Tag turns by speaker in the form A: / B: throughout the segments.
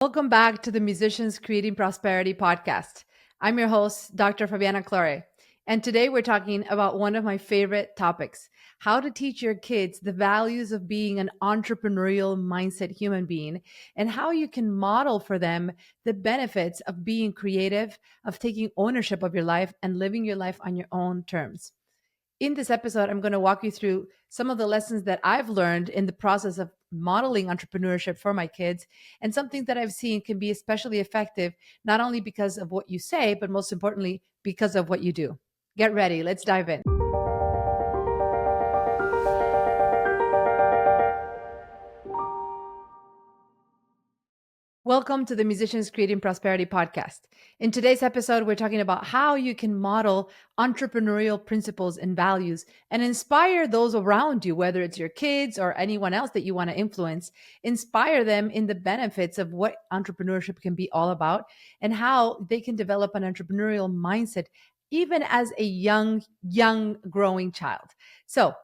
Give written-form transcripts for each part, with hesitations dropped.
A: Welcome back to the Musicians Creating Prosperity podcast. I'm your host, Dr. Fabiana, and today we're talking about one of my favorite topics: how to teach your kids the values of being an entrepreneurial mindset human being, and how you can model for them the benefits of being creative, of taking ownership of your life, and living your life on your own terms. In this episode, I'm going to walk you through some of the lessons that I've learned in the process of modeling entrepreneurship for my kids, and something that I've seen can be especially effective, not only because of what you say, but most importantly, because of what you do. Get ready. Let's dive in. Welcome to the Musicians Creating Prosperity podcast. In today's episode, we're talking about how you can model entrepreneurial principles and values and inspire those around you, whether it's your kids or anyone else that you want to influence, inspire them in the benefits of what entrepreneurship can be all about and how they can develop an entrepreneurial mindset even as a young growing child. So,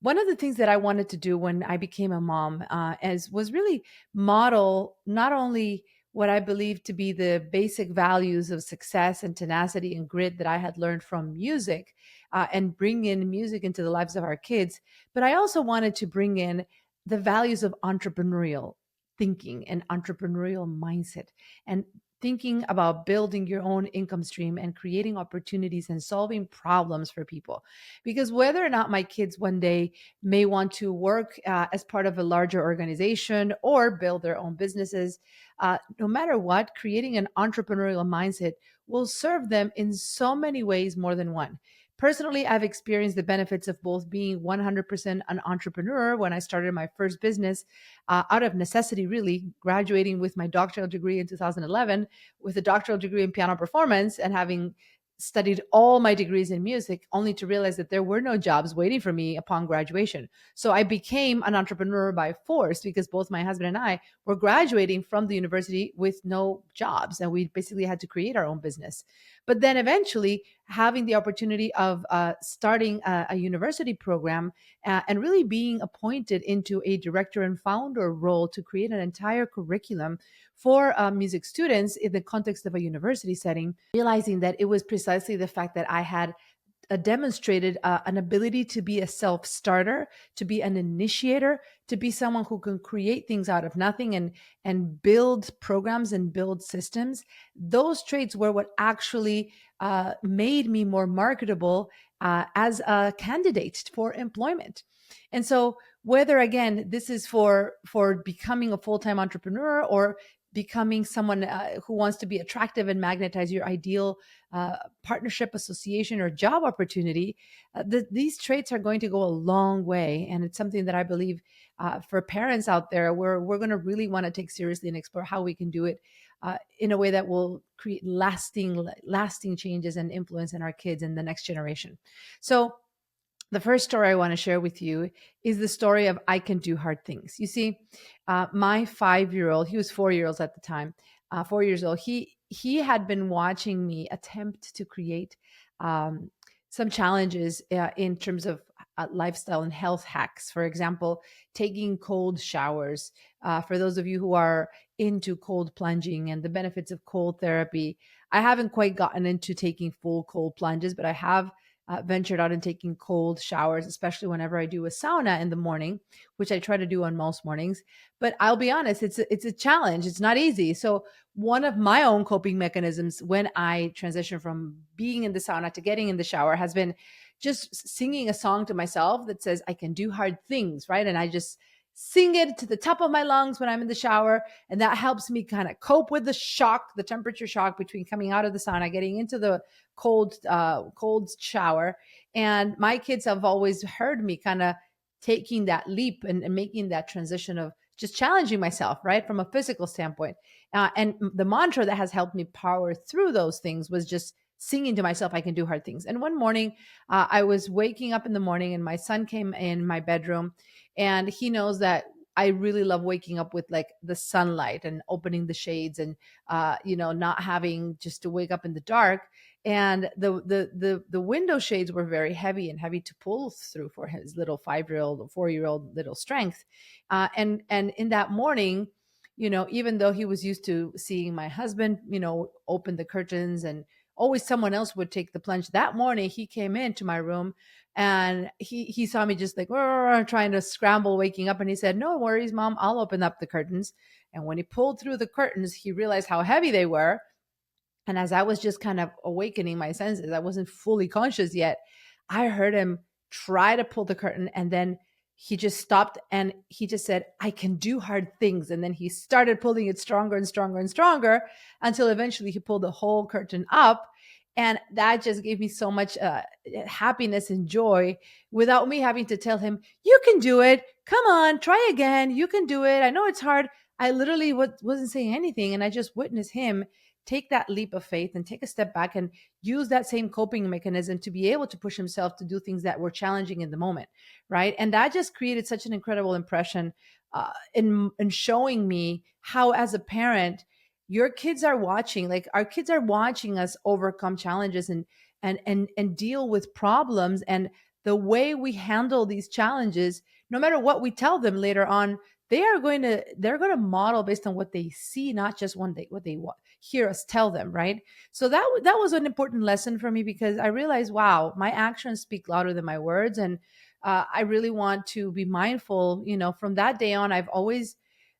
A: one of the things that I wanted to do when I became a mom as was really model not only what I believe to be the basic values of success and tenacity and grit that I had learned from music, and bring in music into the lives of our kids, but I also wanted to bring in the values of entrepreneurial thinking and entrepreneurial mindset, and thinking about building your own income stream and creating opportunities and solving problems for people. Because whether or not my kids one day may want to work as part of a larger organization or build their own businesses, no matter what, creating an entrepreneurial mindset will serve them in so many ways more than one. Personally, I've experienced the benefits of both being 100% an entrepreneur when I started my first business, out of necessity, really, graduating with my doctoral degree in 2011 with a doctoral degree in piano performance and having studied all my degrees in music, only to realize that there were no jobs waiting for me upon graduation. So I became an entrepreneur by force because both my husband and I were graduating from the university with no jobs. And we basically had to create our own business. But then eventually, having the opportunity of starting a university program, and really being appointed into a director and founder role to create an entire curriculum for music students in the context of a university setting, realizing that it was precisely the fact that I had demonstrated an ability to be a self starter, to be an initiator, to be someone who can create things out of nothing and build programs and build systems. Those traits were what actually made me more marketable as a candidate for employment. And so, whether again this is for becoming a full time entrepreneur or becoming someone who wants to be attractive and magnetize your ideal partnership, association, or job opportunity, these traits are going to go a long way. And it's something that I believe for parents out there, we're going to really want to take seriously and explore how we can do it in a way that will create lasting changes and influence in our kids and the next generation. So, the first story I want to share with you is the story of I Can Do Hard Things. You see, my 5 year old, he was 4 years old at the time, 4 years old, he had been watching me attempt to create some challenges in terms of lifestyle and health hacks. For example, taking cold showers. For those of you who are into cold plunging and the benefits of cold therapy, I haven't quite gotten into taking full cold plunges, but I have ventured out and taking cold showers, especially whenever I do a sauna in the morning, which I try to do on most mornings. But I'll be honest, it's a challenge. It's not easy. So one of my own coping mechanisms when I transition from being in the sauna to getting in the shower has been just singing a song to myself that says I can do hard things, right? And I just sing it to the top of my lungs when I'm in the shower, and that helps me kind of cope with the shock, the temperature shock between coming out of the sauna, getting into the cold shower. And my kids have always heard me kind of taking that leap and making that transition of just challenging myself, right, from a physical standpoint. And the mantra that has helped me power through those things was just singing to myself, I can do hard things. And one morning, I was waking up in the morning, and my son came in my bedroom, and he knows that I really love waking up with like the sunlight and opening the shades and not having just to wake up in the dark. And the window shades were very heavy and heavy to pull through for his little 5 year old or 4 year old little strength. And in that morning, even though he was used to seeing my husband, open the curtains, and always someone else would take the plunge. That morning he came into my room, and he saw me just like trying to scramble waking up, and he said, "No worries, mom, I'll open up the curtains." And when he pulled through the curtains, he realized how heavy they were. And as I was just kind of awakening my senses, I wasn't fully conscious yet. I heard him try to pull the curtain, and then he just stopped and he just said, "I can do hard things." And then he started pulling it stronger and stronger and stronger until eventually he pulled the whole curtain up. And that just gave me so much happiness and joy without me having to tell him, "You can do it. Come on, try again. You can do it. I know it's hard." I literally wasn't saying anything. And I just witnessed him take that leap of faith and take a step back and use that same coping mechanism to be able to push himself to do things that were challenging in the moment, right? And that just created such an incredible impression in showing me how, as a parent, your kids are watching. Like, our kids are watching us overcome challenges and deal with problems, and the way we handle these challenges, no matter what we tell them later on, they're going to model based on what they see, not just what they hear us tell them, right? So that was an important lesson for me, because I realized, wow, my actions speak louder than my words. And I really want to be mindful. From that day on, I've always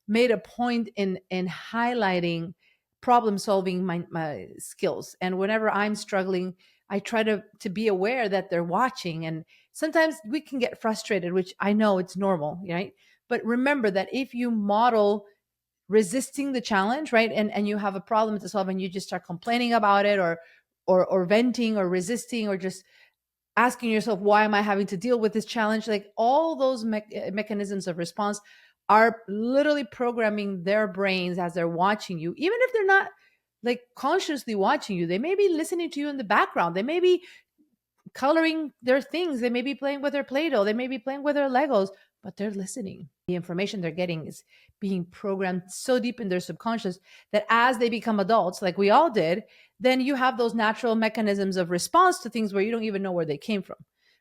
A: made a point in highlighting problem solving my skills. And whenever I'm struggling, I try to be aware that they're watching. And sometimes we can get frustrated, which I know it's normal, right? But remember that if you model resisting the challenge, right, and you have a problem to solve, and you just start complaining about it, or venting, or resisting, or just asking yourself, why am I having to deal with this challenge? Like, all those mechanisms of response are literally programming their brains as they're watching you, even if they're not like consciously watching you. They may be listening to you in the background. They may be coloring their things. They may be playing with their Play-Doh. They may be playing with their Legos, but they're listening. The information they're getting is being programmed so deep in their subconscious that as they become adults, like we all did, then you have those natural mechanisms of response to things where you don't even know where they came from.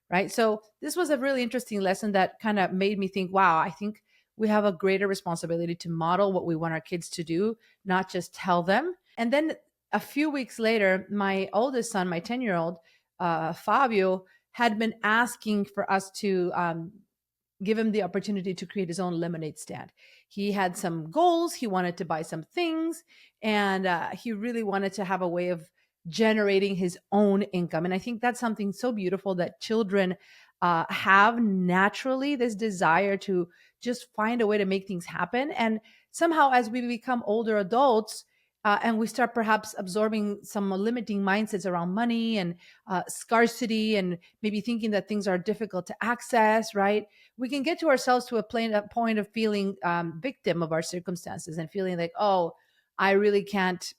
A: Right. So this was a really interesting lesson that kind of made me think, wow, I think we have a greater responsibility to model what we want our kids to do, not just tell them. And then a few weeks later, my oldest son, my 10-year-old, Fabio, had been asking for us to give him the opportunity to create his own lemonade stand. He had some goals. He wanted to buy some things, and he really wanted to have a way of generating his own income. And I think that's something so beautiful, that children have naturally this desire to just find a way to make things happen. And somehow, as we become older adults, and we start perhaps absorbing some limiting mindsets around money and scarcity, and maybe thinking that things are difficult to access, right? We can get to ourselves to a point of feeling victim of our circumstances, and feeling like, oh, I really can't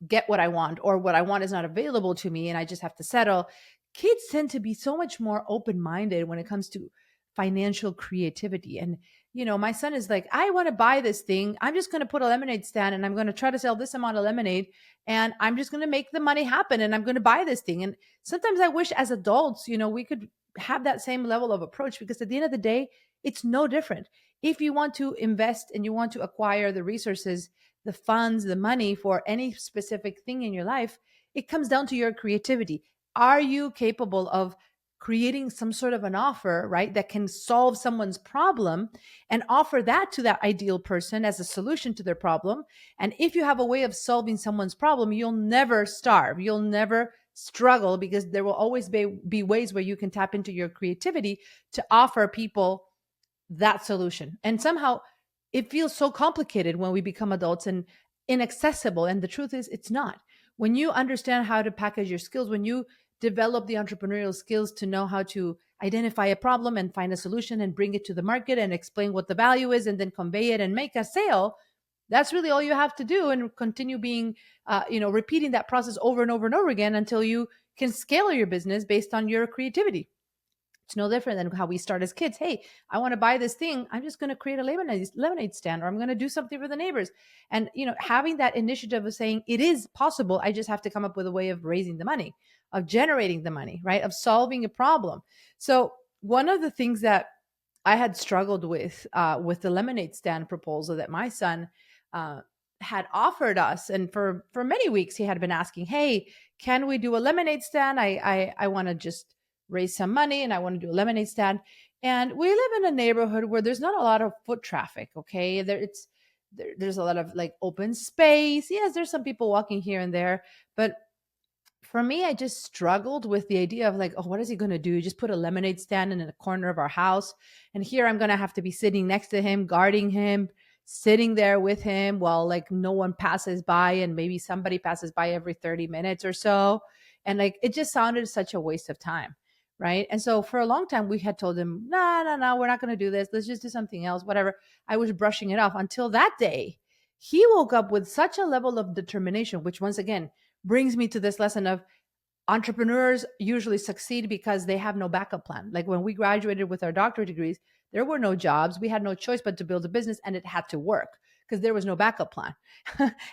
A: get what I want, or what I want is not available to me, and I just have to settle. Kids tend to be so much more open minded when it comes to financial creativity. And, my son is like, I want to buy this thing. I'm just going to put a lemonade stand, and I'm going to try to sell this amount of lemonade, and I'm just going to make the money happen, and I'm going to buy this thing. And sometimes I wish, as adults, we could have that same level of approach, because at the end of the day, it's no different. If you want to invest and you want to acquire the resources, the funds, the money for any specific thing in your life, it comes down to your creativity. Are you capable of creating some sort of an offer, right, that can solve someone's problem, and offer that to that ideal person as a solution to their problem? And if you have a way of solving someone's problem, you'll never starve. You'll never struggle, because there will always be ways where you can tap into your creativity to offer people that solution. And somehow it feels so complicated when we become adults and inaccessible. And the truth is, it's not. When you understand how to package your skills, when you develop the entrepreneurial skills to know how to identify a problem and find a solution and bring it to the market and explain what the value is and then convey it and make a sale, that's really all you have to do, and continue being, repeating that process over and over and over again until you can scale your business based on your creativity. It's no different than how we start as kids. Hey, I want to buy this thing. I'm just going to create a lemonade stand, or I'm going to do something for the neighbors. And, having that initiative of saying it is possible. I just have to come up with a way of raising the money, of generating the money, right? Of solving a problem. So one of the things that I had struggled with the lemonade stand proposal that my son uh, had offered us, and for many weeks he had been asking, "Hey, can we do a lemonade stand? I want to just raise some money, and I want to do a lemonade stand." And we live in a neighborhood where there's not a lot of foot traffic. Okay, there's a lot of like open space. Yes, there's some people walking here and there, but for me, I just struggled with the idea of like, oh, what is he going to do? Just put a lemonade stand in a corner of our house. And here I'm going to have to be sitting next to him, guarding him, sitting there with him while like no one passes by and maybe somebody passes by every 30 minutes or so. And like, it just sounded such a waste of time. Right. And so for a long time, we had told him, no, no, no, we're not going to do this. Let's just do something else, whatever. I was brushing it off until that day. He woke up with such a level of determination, which once again, brings me to this lesson of entrepreneurs usually succeed because they have no backup plan. Like when we graduated with our doctorate degrees, there were no jobs. We had no choice but to build a business, and it had to work because there was no backup plan.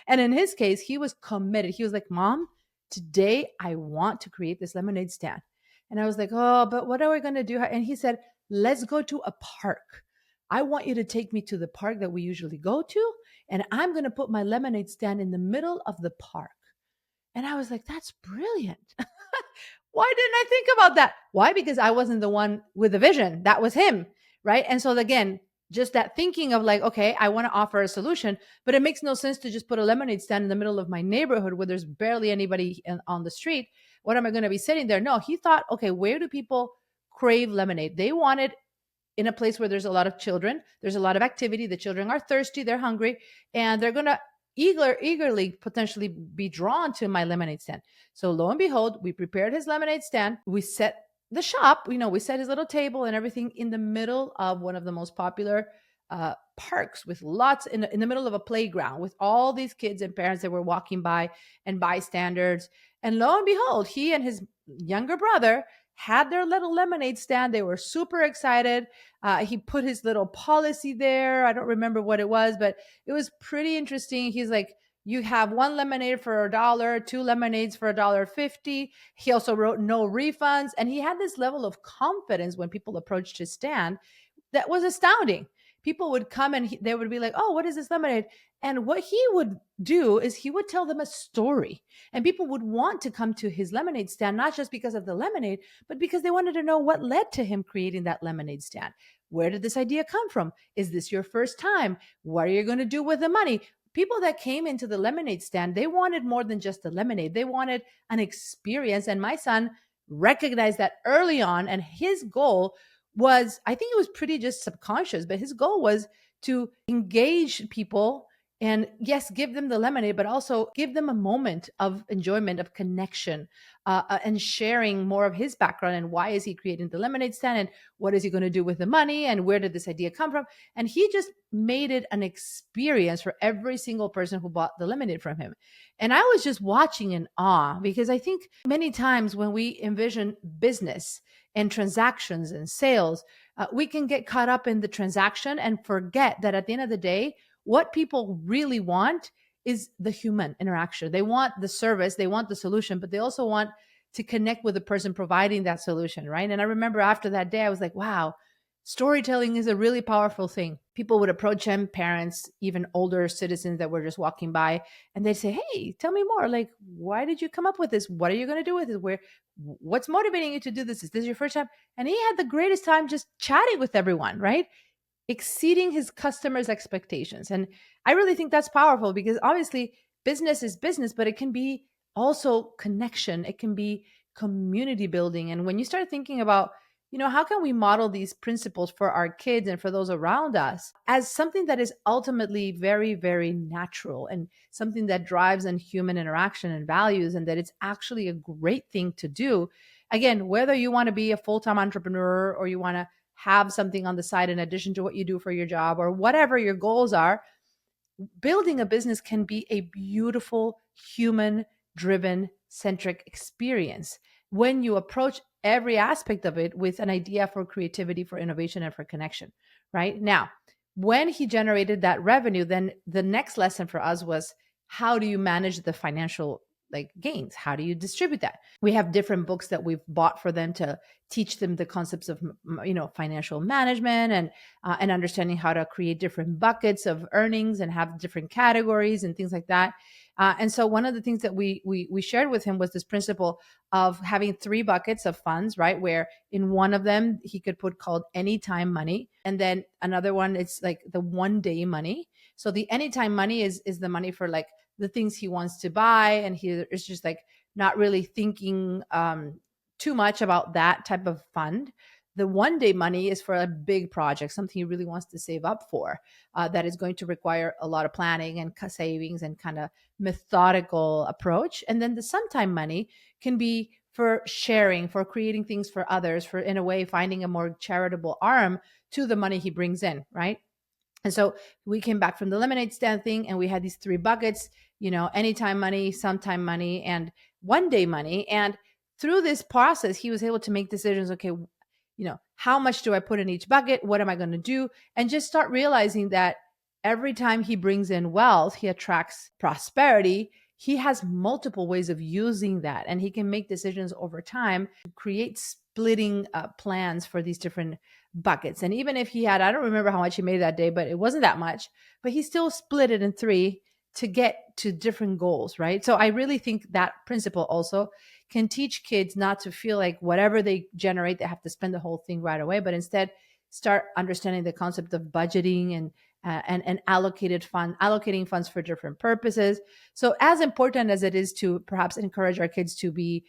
A: And in his case, he was committed. He was like, Mom, today I want to create this lemonade stand. And I was like, oh, but what are we going to do? And he said, let's go to a park. I want you to take me to the park that we usually go to, and I'm going to put my lemonade stand in the middle of the park. And I was like, that's brilliant. Why didn't I think about that? Why? Because I wasn't the one with the vision. That was him. Right. And so again, just that thinking of like, okay, I want to offer a solution, but it makes no sense to just put a lemonade stand in the middle of my neighborhood where there's barely anybody on the street. What am I going to be sitting there? No, he thought, okay, where do people crave lemonade? They wanted in a place where there's a lot of children, there's a lot of activity. The children are thirsty, they're hungry, and they're going to eagerly potentially be drawn to my lemonade stand. So lo and behold, we prepared his lemonade stand. We set the shop, we set his little table and everything in the middle of one of the most popular parks with lots in the middle of a playground with all these kids and parents that were walking by and bystanders. And lo and behold, he and his younger brother had their little lemonade stand. They were super excited. He put his little policy there. I don't remember what it was, but it was pretty interesting. He's like, you have one lemonade for $1, two lemonades for $1.50. He also wrote no refunds. And he had this level of confidence when people approached his stand that was astounding. People would come and they would be like, oh, what is this lemonade? And what he would do is he would tell them a story. And people would want to come to his lemonade stand, not just because of the lemonade, but because they wanted to know what led to him creating that lemonade stand. Where did this idea come from? Is this your first time? What are you going to do with the money? People that came into the lemonade stand, they wanted more than just the lemonade. They wanted an experience. And my son recognized that early on. And his goal was, I think it was pretty just subconscious, but his goal was to engage people and yes, give them the lemonade, but also give them a moment of enjoyment, of connection, and sharing more of his background and why is he creating the lemonade stand and what is he going to do with the money and where did this idea come from? And he just made it an experience for every single person who bought the lemonade from him. And I was just watching in awe because I think many times when we envision business and transactions and sales, we can get caught up in the transaction and forget that at the end of the day, what people really want is the human interaction. They want the service, they want the solution, but they also want to connect with the person providing that solution, right? And I remember after that day, I was like, wow, storytelling is a really powerful thing. People would approach him, parents, even older citizens that were just walking by, and they'd say, hey, tell me more. Like, why did you come up with this? What are you going to do with it? What's motivating you to do this? Is this your first time? And he had the greatest time just chatting with everyone, right? Exceeding his customers' expectations. And I really think that's powerful because obviously business is business, but it can be also connection. It can be community building. And when you start thinking about, how can we model these principles for our kids and for those around us as something that is ultimately very, very natural and something that drives in human interaction and values, and that it's actually a great thing to do. Again, whether you want to be a full-time entrepreneur or you want to have something on the side in addition to what you do for your job or whatever your goals are, building a business can be a beautiful, human driven centric experience when you approach every aspect of it with an idea for creativity, for innovation, and for connection. Right now, when he generated that revenue, then the next lesson for us was, how do you manage the financial like gains? How do you distribute that? We have different books that we've bought for them to teach them the concepts of financial management and understanding how to create different buckets of earnings and have different categories and things like that. And so one of the things that we shared with him was this principle of having three buckets of funds, right? Where in one of them he could put called anytime money, and then another one it's like the one day money. So the anytime money is the money for like the things he wants to buy, and he is just like not really thinking too much about that type of fund. The one day money is for a big project, something he really wants to save up for, that is going to require a lot of planning and savings and kind of methodical approach. And then the sometime money can be for sharing, for creating things for others, for in a way finding a more charitable arm to the money he brings in, right? And so we came back from the lemonade stand thing and we had these three buckets, anytime money, sometime money, and one day money. And through this process, he was able to make decisions. Okay, how much do I put in each bucket? What am I going to do? And just start realizing that every time he brings in wealth, he attracts prosperity. He has multiple ways of using that, and he can make decisions over time, create splitting plans for these different buckets. And even if he had, I don't remember how much he made that day, but it wasn't that much, but he still split it in three to get to different goals, right? So I really think that principle also can teach kids not to feel like whatever they generate, they have to spend the whole thing right away, but instead start understanding the concept of budgeting and allocating funds for different purposes. So as important as it is to perhaps encourage our kids to be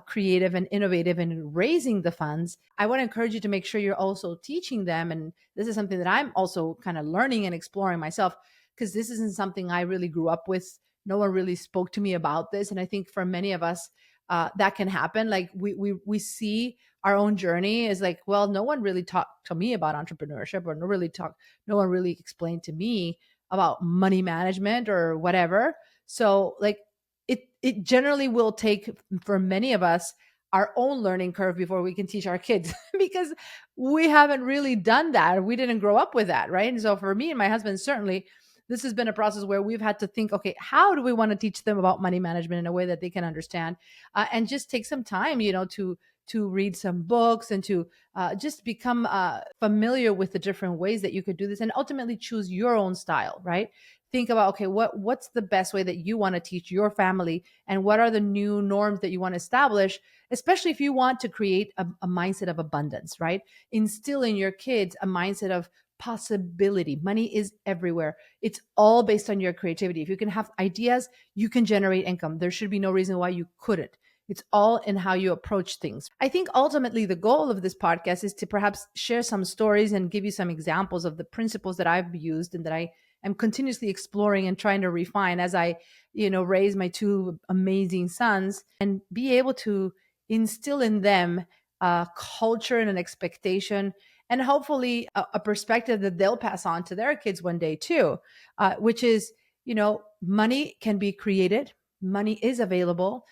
A: creative and innovative in raising the funds, I want to encourage you to make sure you're also teaching them. And this is something that I'm also kind of learning and exploring myself, because this isn't something I really grew up with. No one really spoke to me about this. And I think for many of us, that can happen. Like we see our own journey is like, well, no one really talked to me about entrepreneurship, or no one really explained to me about money management or whatever. So like it generally will take for many of us our own learning curve before we can teach our kids because we haven't really done that. We didn't grow up with that, right? And so for me and my husband, certainly this has been a process where we've had to think, okay, how do we want to teach them about money management in a way that they can understand, and just take some time, to read some books and to just become familiar with the different ways that you could do this and ultimately choose your own style, right? Think about, okay, what's the best way that you want to teach your family, and what are the new norms that you want to establish, especially if you want to create a mindset of abundance, right? Instill in your kids a mindset of possibility. Money is everywhere. It's all based on your creativity. If you can have ideas, you can generate income. There should be no reason why you couldn't. It's all in how you approach things. I think ultimately the goal of this podcast is to perhaps share some stories and give you some examples of the principles that I've used and that I am continuously exploring and trying to refine as I, raise my two amazing sons, and be able to instill in them a culture and an expectation, and hopefully a perspective that they'll pass on to their kids one day too, which is, money can be created, money is available.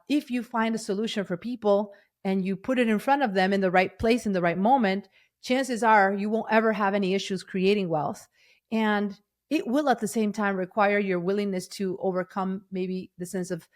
A: If you find a solution for people and you put it in front of them in the right place in the right moment, chances are you won't ever have any issues creating wealth. And it will at the same time require your willingness to overcome maybe the sense of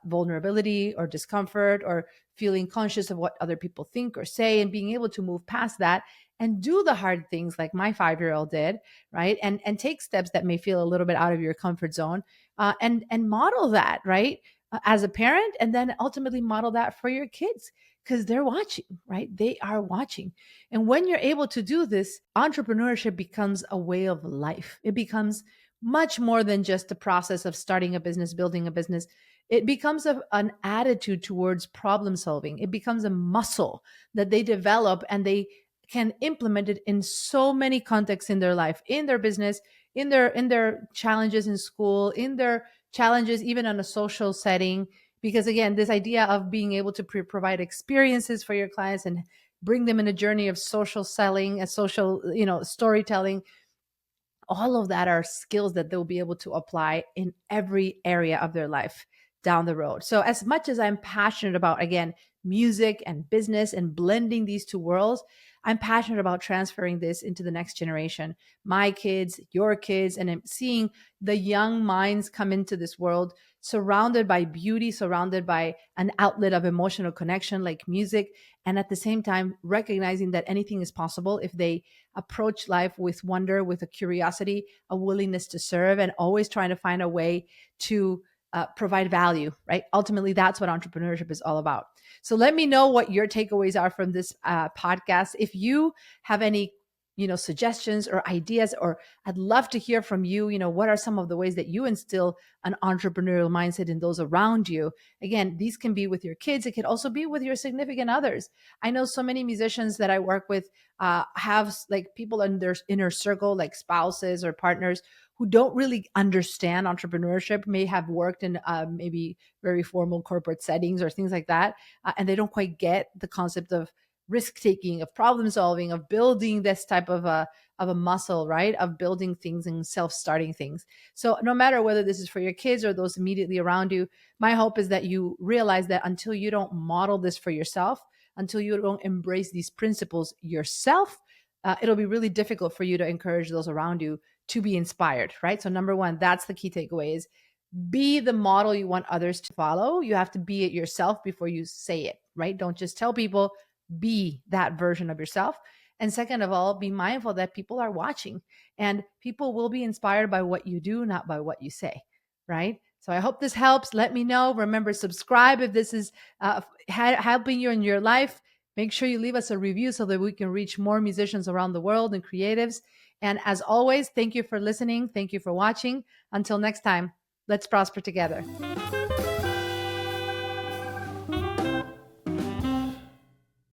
A: vulnerability or discomfort or feeling conscious of what other people think or say, and being able to move past that and do the hard things like my 5-year-old did, right? And take steps that may feel a little bit out of your comfort zone, and model that, right? As a parent, and then ultimately model that for your kids, because they're watching, right? They are watching. And when you're able to do this, entrepreneurship becomes a way of life. It becomes much more than just the process of starting a business, building a business. It becomes an attitude towards problem solving. It becomes a muscle that they develop, and they can implement it in so many contexts in their life, in their business, in their challenges in school, in their challenges even on a social setting. Because again, this idea of being able to provide experiences for your clients and bring them in a journey of social selling and social, storytelling, all of that are skills that they'll be able to apply in every area of their life down the road. So as much as I'm passionate about, again, music and business and blending these two worlds, I'm passionate about transferring this into the next generation, my kids, your kids, and I'm seeing the young minds come into this world surrounded by beauty, surrounded by an outlet of emotional connection like music, and at the same time recognizing that anything is possible if they approach life with wonder, with a curiosity, a willingness to serve, and always trying to find a way to provide value, right? Ultimately, that's what entrepreneurship is all about. So let me know what your takeaways are from this podcast. If you have any suggestions or ideas, or I'd love to hear from you, what are some of the ways that you instill an entrepreneurial mindset in those around you? Again, these can be with your kids, it could also be with your significant others. I know so many musicians that I work with have like people in their inner circle, like spouses or partners, who don't really understand entrepreneurship, may have worked in maybe very formal corporate settings or things like that, and they don't quite get the concept of risk taking, of problem solving, of building this type of a muscle, right? Of building things and self starting things. So no matter whether this is for your kids or those immediately around you, my hope is that you realize that until you don't model this for yourself, until you don't embrace these principles yourself, it'll be really difficult for you to encourage those around you to be inspired, right? So number one, that's the key takeaway: is be the model you want others to follow. You have to be it yourself before you say it, right? Don't just tell people, be that version of yourself. And second of all, be mindful that people are watching and people will be inspired by what you do, not by what you say, right? So I hope this helps. Let me know. Remember, subscribe if this is helping you in your life. Make sure you leave us a review so that we can reach more musicians around the world and creatives. And as always, thank you for listening. Thank you for watching. Until next time, let's prosper together.